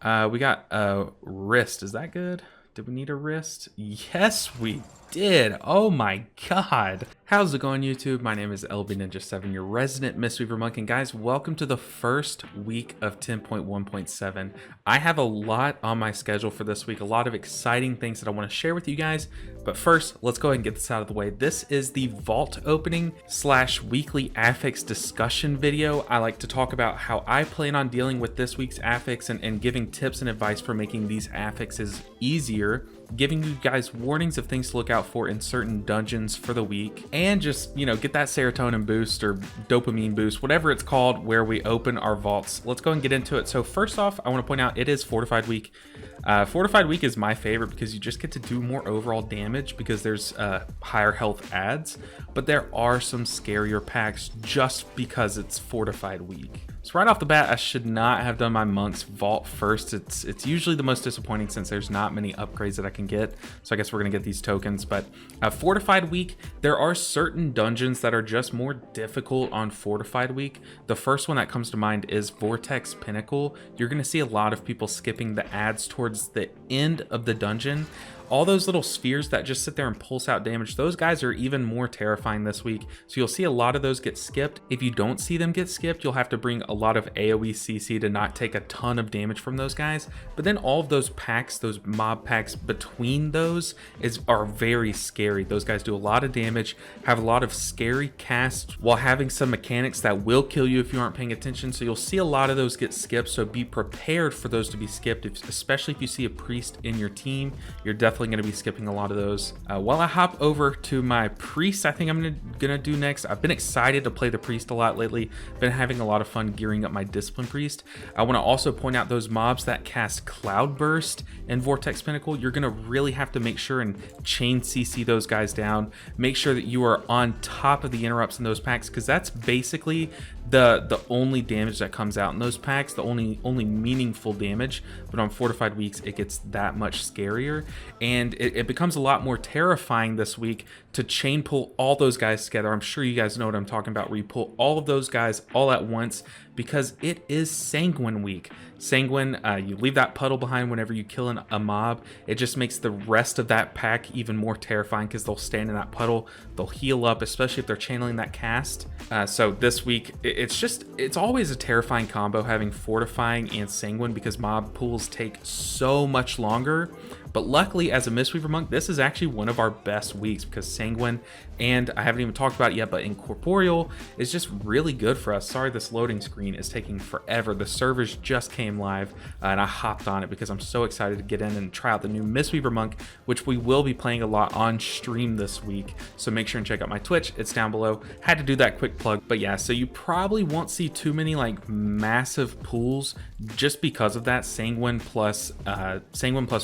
We got a wrist. Is that good? Did we need a wrist? Yes, we did. Oh my god. How's it going, YouTube? My name is LB Ninja7, your resident Mistweaver monk, and guys, welcome to the first week of 10.1.7. I have a lot on my schedule for this week, a lot of exciting things that I want to share with you guys, but first, let's go ahead and get this out of the way. This is the vault opening / weekly affix discussion video. I like to talk about how I plan on dealing with this week's affix and giving tips and advice for making these affixes easier, giving you guys warnings of things to look out for in certain dungeons for the week, and just, you know, get that serotonin boost or dopamine boost, whatever it's called, where we open our vaults. Let's go and get into it. So first off, I want to point out it is Fortified week. Fortified week is my favorite because you just get to do more overall damage because there's higher health adds, but there are some scarier packs just because it's Fortified week. So right off the bat, I should not have done my Monk's Vault first. It's usually the most disappointing since there's not many upgrades that I can get. So I guess we're gonna get these tokens, but Fortified week, there are certain dungeons that are just more difficult on Fortified week. The first one that comes to mind is Vortex Pinnacle. You're gonna see a lot of people skipping the ads towards the end of the dungeon. All those little spheres that just sit there and pulse out damage, those guys are even more terrifying this week. So you'll see a lot of those get skipped. If you don't see them get skipped, you'll have to bring a lot of AoE CC to not take a ton of damage from those guys. But then all of those packs, those mob packs between those are very scary. Those guys do a lot of damage, have a lot of scary casts while having some mechanics that will kill you if you aren't paying attention. So you'll see a lot of those get skipped. So be prepared for those to be skipped, especially if you see a priest in your team. You're definitely going to be skipping a lot of those. While I hop over to my priest, I think I'm gonna do next. I've been excited to play the priest a lot lately. Been having a lot of fun gearing up my discipline priest. I want to also point out those mobs that cast Cloudburst and Vortex Pinnacle. You're gonna really have to make sure and chain CC those guys down. Make sure that you are on top of the interrupts in those packs, because that's basically the only damage that comes out in those packs, the only meaningful damage. But on Fortified weeks, it gets that much scarier, and it becomes a lot more terrifying this week to chain pull all those guys together. I'm sure you guys know what I'm talking about, where you pull all of those guys all at once, because it is Sanguine week. Sanguine, you leave that puddle behind whenever you kill a mob. It just makes the rest of that pack even more terrifying because they'll stand in that puddle, they'll heal up, especially if they're channeling that cast. So this week, it's always a terrifying combo having Fortifying and Sanguine, because mob pools take so much longer. But luckily, as a Mistweaver monk, this is actually one of our best weeks, because Sanguine, and I haven't even talked about it yet, but Incorporeal is just really good for us. Sorry, this loading screen is taking forever. The servers just came live, and I hopped on it because I'm so excited to get in and try out the new Mistweaver monk, which we will be playing a lot on stream this week. So make sure and check out my Twitch. It's down below. Had to do that quick plug. But yeah, so you probably won't see too many like massive pools just because of that. Sanguine plus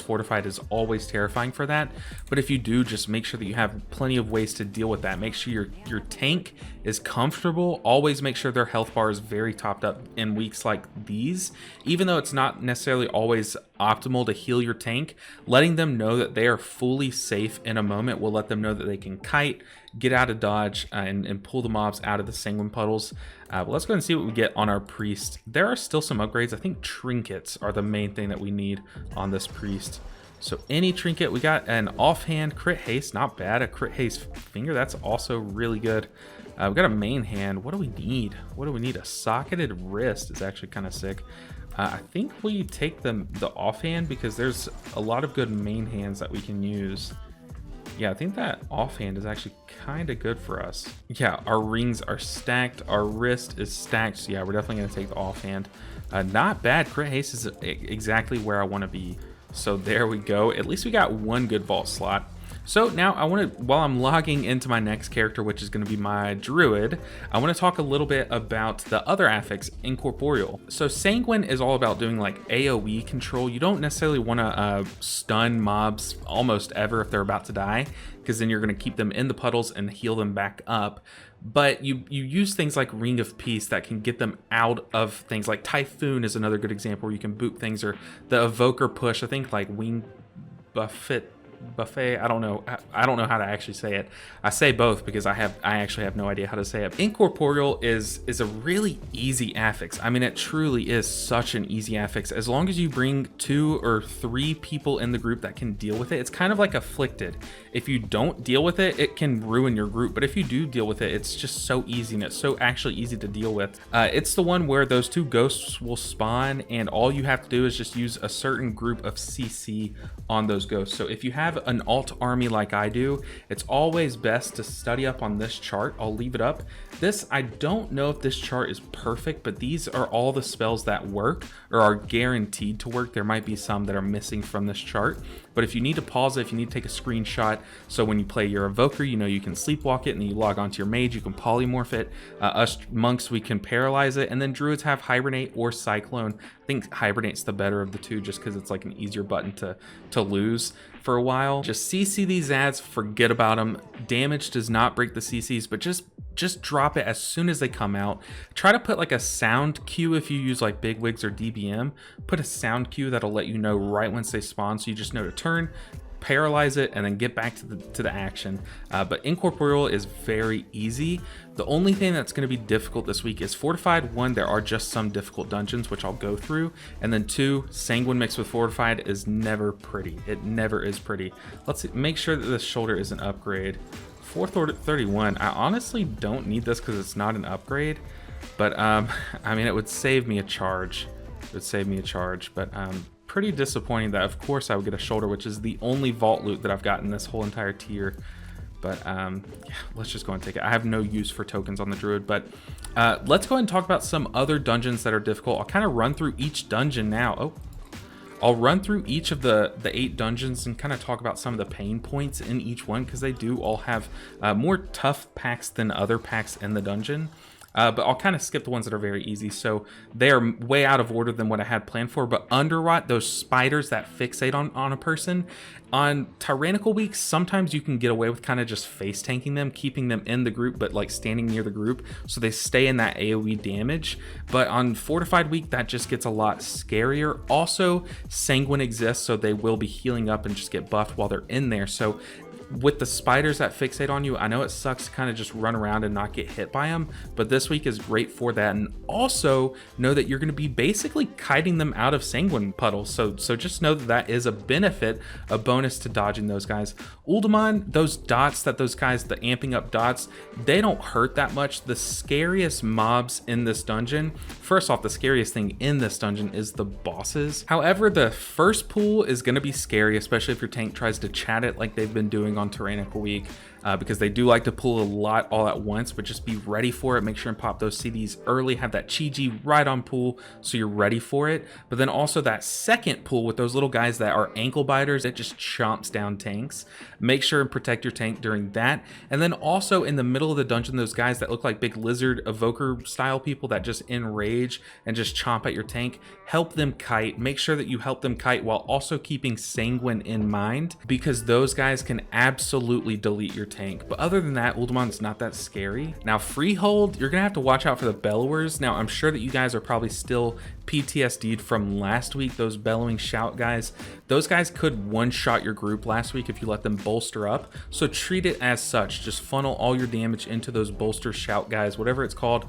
Fortified is always terrifying for that, but if you do, just make sure that you have plenty of ways to deal with that. Make sure your tank is comfortable. Always make sure their health bar is very topped up in weeks like these. Even though it's not necessarily always optimal to heal your tank, letting them know that they are fully safe in a moment will let them know that they can kite, get out of dodge, and pull the mobs out of the Sanguine puddles. But let's go and see what we get on our priest. There are still some upgrades. I think trinkets are the main thing that we need on this priest. So any trinket, we got an offhand crit haste, not bad. A crit haste finger, that's also really good. We got a main hand. What do we need? What do we need? A socketed wrist is actually kind of sick. I think we take the offhand because there's a lot of good main hands that we can use. Yeah, I think that offhand is actually kind of good for us. Yeah, our rings are stacked. Our wrist is stacked. So yeah, we're definitely going to take the offhand. Not bad. Crit haste is exactly where I want to be. So there we go. At least we got one good vault slot. So now I want to, while I'm logging into my next character, which is going to be my druid, I want to talk a little bit about the other affix, Incorporeal. So Sanguine is all about doing like AoE control. You don't necessarily want to stun mobs almost ever if they're about to die, because then you're going to keep them in the puddles and heal them back up. But you use things like Ring of Peace that can get them out of things. Like Typhoon is another good example where you can boot things, or the Evoker push. I think like Wing Buffet buffet. I don't know. I don't know how to actually say it. I say both because I actually have no idea how to say it. Incorporeal is a really easy affix. I mean, it truly is such an easy affix. As long as you bring 2 or 3 people in the group that can deal with it, it's kind of like afflicted. If you don't deal with it, it can ruin your group. But if you do deal with it, it's just so easy, and it's so actually easy to deal with. It's the one where those 2 ghosts will spawn, and all you have to do is just use a certain group of CC on those ghosts. So if you have an alt army like I do, it's always best to study up on this chart. I'll leave it up. This, I don't know if this chart is perfect, but these are all the spells that work or are guaranteed to work. There might be some that are missing from this chart, but if you need to pause it, if you need to take a screenshot, so when you play your evoker, you know you can sleepwalk it, and then you log onto your mage, you can polymorph it. Us monks, we can paralyze it, and then druids have hibernate or cyclone. I think hibernate's the better of the two, just because it's like an easier button to lose for a while. Just CC these ads, forget about them. Damage does not break the CCs, but just drop it as soon as they come out. Try to put like a sound cue if you use like bigwigs or DBM. Put a sound cue that'll let you know right once they spawn, so you just know to turn, paralyze it, and then get back to the action. But Incorporeal is very easy. The only thing that's going to be difficult this week is Fortified. 1, there are just some difficult dungeons, which I'll go through, and then 2, Sanguine mixed with Fortified is never pretty. It never is pretty. Let's see, make sure that this shoulder is an upgrade. 431. I honestly don't need this because it's not an upgrade, but I mean, it would save me a charge. It would save me a charge, but pretty disappointing that of course I would get a shoulder, which is the only vault loot that I've gotten this whole entire tier. But yeah, let's just go and take it. I have no use for tokens on the druid, but let's go ahead and talk about some other dungeons that are difficult. I'll kind of run through each dungeon now. Oh, I'll run through each of the 8 dungeons and kind of talk about some of the pain points in each one, because they do all have more tough packs than other packs in the dungeon. But I'll kind of skip the ones that are very easy. So they are way out of order than what I had planned for. But Underrot, those spiders that fixate on a person. On Tyrannical Week, sometimes you can get away with kind of just face tanking them, keeping them in the group, but like standing near the group, so they stay in that AoE damage. But on Fortified Week, that just gets a lot scarier. Also, Sanguine exists, so they will be healing up and just get buffed while they're in there. So with the spiders that fixate on you, I know it sucks to kind of just run around and not get hit by them, but this week is great for that. And also know that you're going to be basically kiting them out of Sanguine puddles, so just know that that is a benefit, a bonus to dodging those guys. Uldamon, those dots that those guys, the amping up dots, they don't hurt that much. The scariest mobs in this dungeon, first off, the scariest thing in this dungeon is the bosses. However, the first pool is going to be scary, especially if your tank tries to chat it like they've been doing on Tyrannical Week, because they do like to pull a lot all at once. But just be ready for it. Make sure and pop those CDs early. Have that Chi-Ji right on pool so you're ready for it. But then also that second pool with those little guys that are ankle biters that just chomps down tanks. Make sure and protect your tank during that. And then also in the middle of the dungeon, those guys that look like big lizard evoker style people that just enrage and just chomp at your tank. Help them kite. Make sure that you help them kite while also keeping Sanguine in mind, because those guys can absolutely delete your tank. But other than that, Uldamon's not that scary. Now Freehold, you're gonna have to watch out for the bellowers. Now I'm sure that you guys are probably still PTSD'd from last week, those bellowing shout guys. Those guys could one-shot your group last week if you let them bolster up, so treat it as such. Just funnel all your damage into those bolster shout guys, whatever it's called.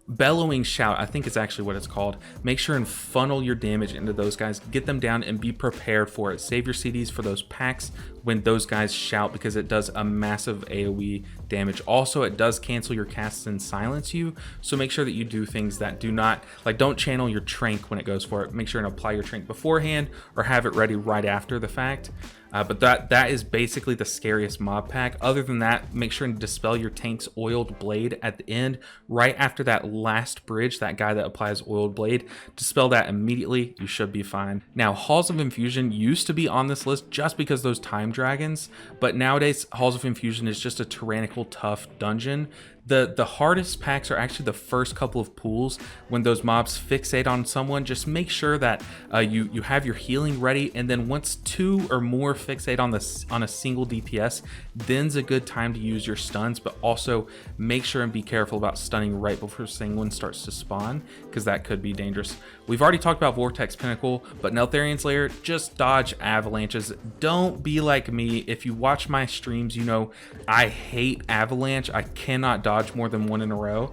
Bellowing shout, I think is actually what it's called. Make sure and funnel your damage into those guys, get them down, and be prepared for it. Save your CDs for those packs when those guys shout, because it does a massive AoE damage. Also, it does cancel your casts and silence you, so make sure that you do things that do not, like, don't channel your trank when it goes for it. Make sure and apply your trank beforehand or have it ready right after the fact. But that is basically the scariest mob pack. Other than that, make sure and dispel your tank's oiled blade at the end, right after that last bridge, that guy that applies oiled blade. Dispel that immediately, you should be fine. Now, Halls of Infusion used to be on this list just because those time dragons, but nowadays Halls of Infusion is just a tyrannical tough dungeon The hardest packs are actually the first couple of pools when those mobs fixate on someone. Just make sure that you have your healing ready, and then once 2 or more fixate on a single DPS, then's a good time to use your stuns. But also make sure and be careful about stunning right before Sanguine starts to spawn, because that could be dangerous. We've already talked about Vortex Pinnacle, but Neltharian's Lair, just dodge avalanches. Don't be like me. If you watch my streams, you know I hate avalanche. I cannot dodge more than 1 in a row.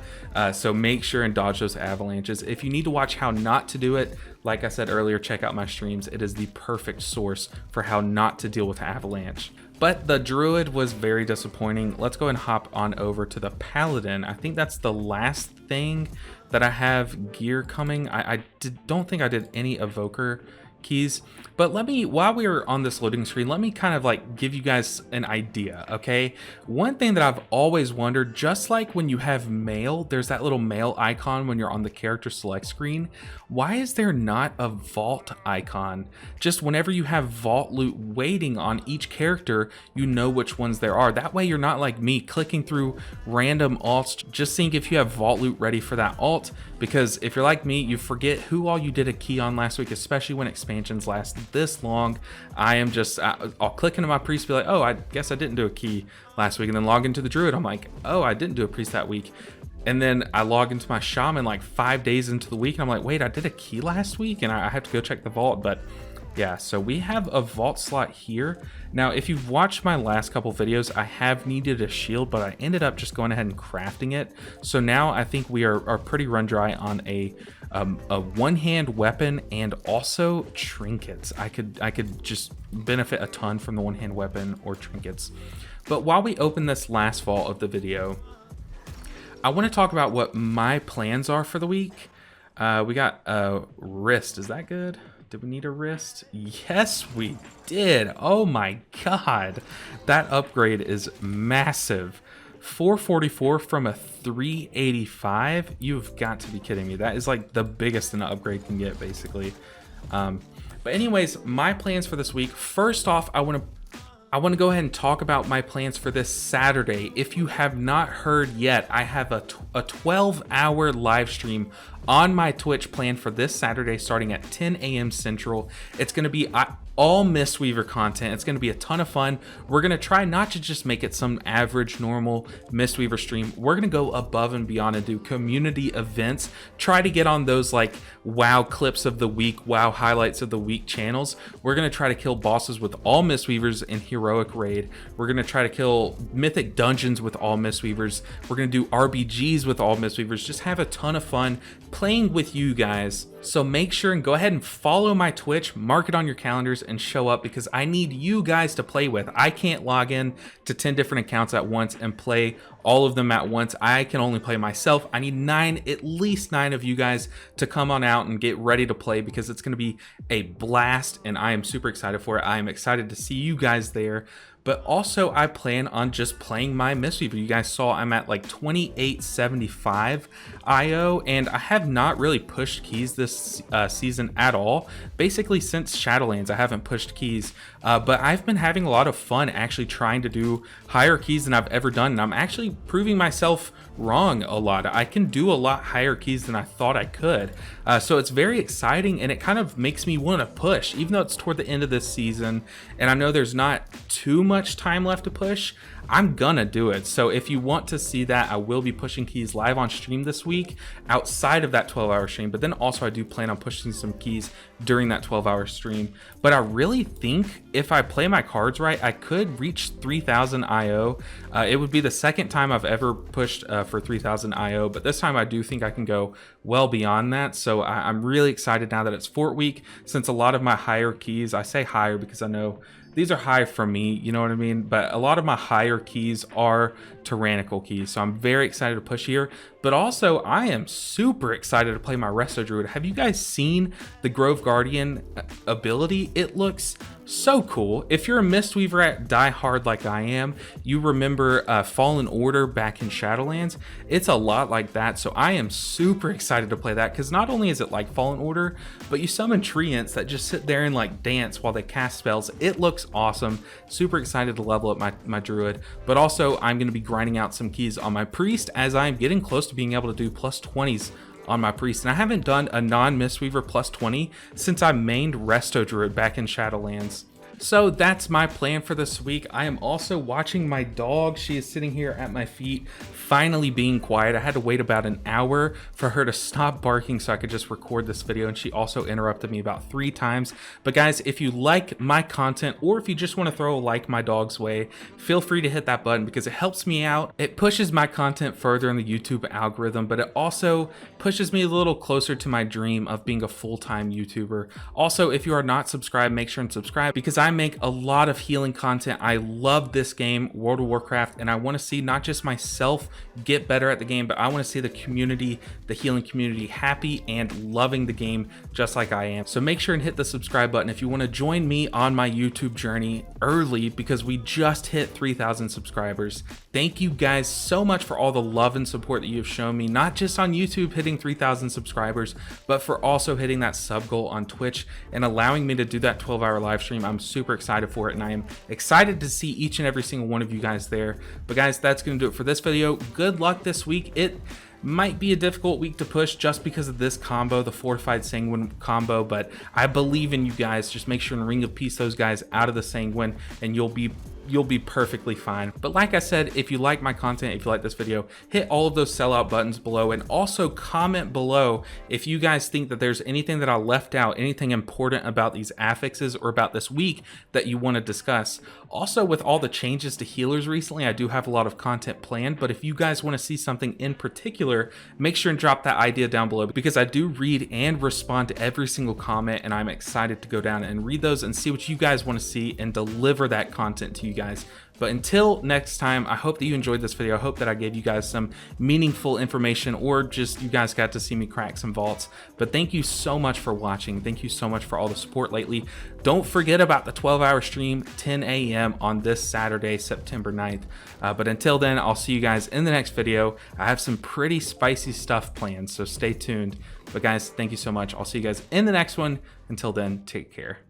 So make sure and dodge those avalanches. If you need to watch how not to do it, like I said earlier, check out my streams. It is the perfect source for how not to deal with avalanche. But the druid was very disappointing. Let's go and hop on over to the paladin. I think that's the last thing that I have gear coming. I don't think I did any evoker keys, but let me, while we are on this loading screen, let me kind of like give you guys an idea. Okay, one thing that I've always wondered, just like when you have mail, there's that little mail icon when you're on the character select screen. Why is there not a vault icon? Just whenever you have vault loot waiting on each character, you know which ones there are. That way you're not like me clicking through random alts just seeing if you have vault loot ready for that alt, because if you're like me, you forget who all you did a key on last week, especially when expansions last this long. I am just, I'll click into my priest, be like, oh, I guess I didn't do a key last week, and then log into the druid. I'm like, oh, I didn't do a priest that week. And then I log into my shaman like 5 days into the week, and I'm like, wait, I did a key last week, and I have to go check the vault. But yeah, so we have a vault slot here. Now, if you've watched my last couple videos, I have needed a shield, but I ended up just going ahead and crafting it. So now I think we are pretty run dry on a one-hand weapon and also trinkets. I could just benefit a ton from the one-hand weapon or trinkets. But while we open this last vault of the video, I want to talk about what my plans are for the week. We got a wrist. Is that good? Did we need a wrist? Yes, we did. Oh my god. That upgrade is massive. 444 from a 385. You've got to be kidding me. That is like the biggest an upgrade can get, basically. But anyways, my plans for this week. First off, I want to go ahead and talk about my plans for this Saturday. If you have not heard yet, I have a 12-hour live stream on my Twitch planned for this Saturday starting at 10 a.m. Central. It's going to be all Mistweaver content. It's going to be a ton of fun. We're going to try not to just make it some average, normal Mistweaver stream. We're going to go above and beyond and do community events. Try to get on those like WoW clips of the week, WoW highlights of the week channels. We're going to try to kill bosses with all Mistweavers in Heroic Raid. We're going to try to kill Mythic Dungeons with all Mistweavers. We're going to do RBGs with all Mistweavers. Just have a ton of fun playing with you guys. So make sure and go ahead and follow my Twitch, mark it on your calendars, and show up, because I need you guys to play with. I can't log in to 10 different accounts at once and play all of them at once. I can only play myself. I need at least nine of you guys to come on out and get ready to play, because it's going to be a blast, and I am super excited for it. I am excited to see you guys there. But also, I plan on just playing my Mistweaver. You guys saw I'm at like 2875 IO, and I have not really pushed keys this season at all. Basically, since Shadowlands, I haven't pushed keys. But I've been having a lot of fun actually trying to do higher keys than I've ever done, and I'm actually proving myself wrong a lot. I can do a lot higher keys than I thought I could. So it's very exciting, and it kind of makes me want to push, even though it's toward the end of this season, and I know there's not too much time left to push. I'm gonna do it. So if you want to see that, I will be pushing keys live on stream this week outside of that 12-hour stream, but then also I do plan on pushing some keys during that 12-hour stream. But I really think if I play my cards right, I could reach 3000 IO. It would be the second time I've ever pushed for 3000 IO, but this time I do think I can go well beyond that. So I'm really excited now that it's Fort Week, since a lot of my higher keys, I say higher because I know these are high for me, you know what I mean? But a lot of my higher keys are tyrannical keys. So I'm very excited to push here. But also, I am super excited to play my Resto Druid. Have you guys seen the Grove Guardian ability? It looks so cool. If you're a Mistweaver at Die Hard like I am, you remember Fallen Order back in Shadowlands. It's a lot like that. So I am super excited to play that, because not only is it like Fallen Order, but you summon treants that just sit there and like dance while they cast spells. It looks awesome. Super excited to level up my Druid. but also I'm going to be grinding out some keys on my priest as I'm getting close to being able to do plus 20s on my priest. And I haven't done a non-Mistweaver plus 20 since I mained Resto Druid back in Shadowlands. So that's my plan for this week. I am also watching my dog. She is sitting here at my feet, finally being quiet. I had to wait about an hour for her to stop barking so I could just record this video, and she also interrupted me about 3 times. But guys, if you like my content, or if you just want to throw a like my dog's way, feel free to hit that button because it helps me out. It pushes my content further in the YouTube algorithm, but it also pushes me a little closer to my dream of being a full-time YouTuber. Also, if you are not subscribed, make sure and subscribe because I make a lot of healing content. I love this game, World of Warcraft, and I want to see not just myself get better at the game, but I want to see the community, the healing community, happy and loving the game just like I am. So make sure and hit the subscribe button if you want to join me on my YouTube journey early because we just hit 3,000 subscribers. Thank you guys so much for all the love and support that you have shown me, not just on YouTube hitting 3,000 subscribers, but for also hitting that sub goal on Twitch and allowing me to do that 12-hour live stream. I'm super excited for it, and I am excited to see each and every single one of you guys there. But guys, that's going to do it for this video. Good luck this week. It might be a difficult week to push just because of this combo, the Fortified Sanguine combo, but I believe in you guys. Just make sure and Ring of Peace those guys out of the Sanguine, and you'll be perfectly fine. But like I said, if you like my content, if you like this video, hit all of those sellout buttons below, and also comment below if you guys think that there's anything that I left out, anything important about these affixes or about this week that you want to discuss. Also, with all the changes to healers recently, I do have a lot of content planned, but if you guys want to see something in particular, make sure and drop that idea down below because I do read and respond to every single comment, and I'm excited to go down and read those and see what you guys want to see and deliver that content to you guys. But until next time, I hope that you enjoyed this video. I hope that I gave you guys some meaningful information, or just you guys got to see me crack some vaults. But thank you so much for watching. Thank you so much for all the support lately. Don't forget about the 12-hour stream, 10 a.m. on this Saturday, September 9th. But until then, I'll see you guys in the next video. I have some pretty spicy stuff planned, so stay tuned. But guys, thank you so much. I'll see you guys in the next one. Until then, take care.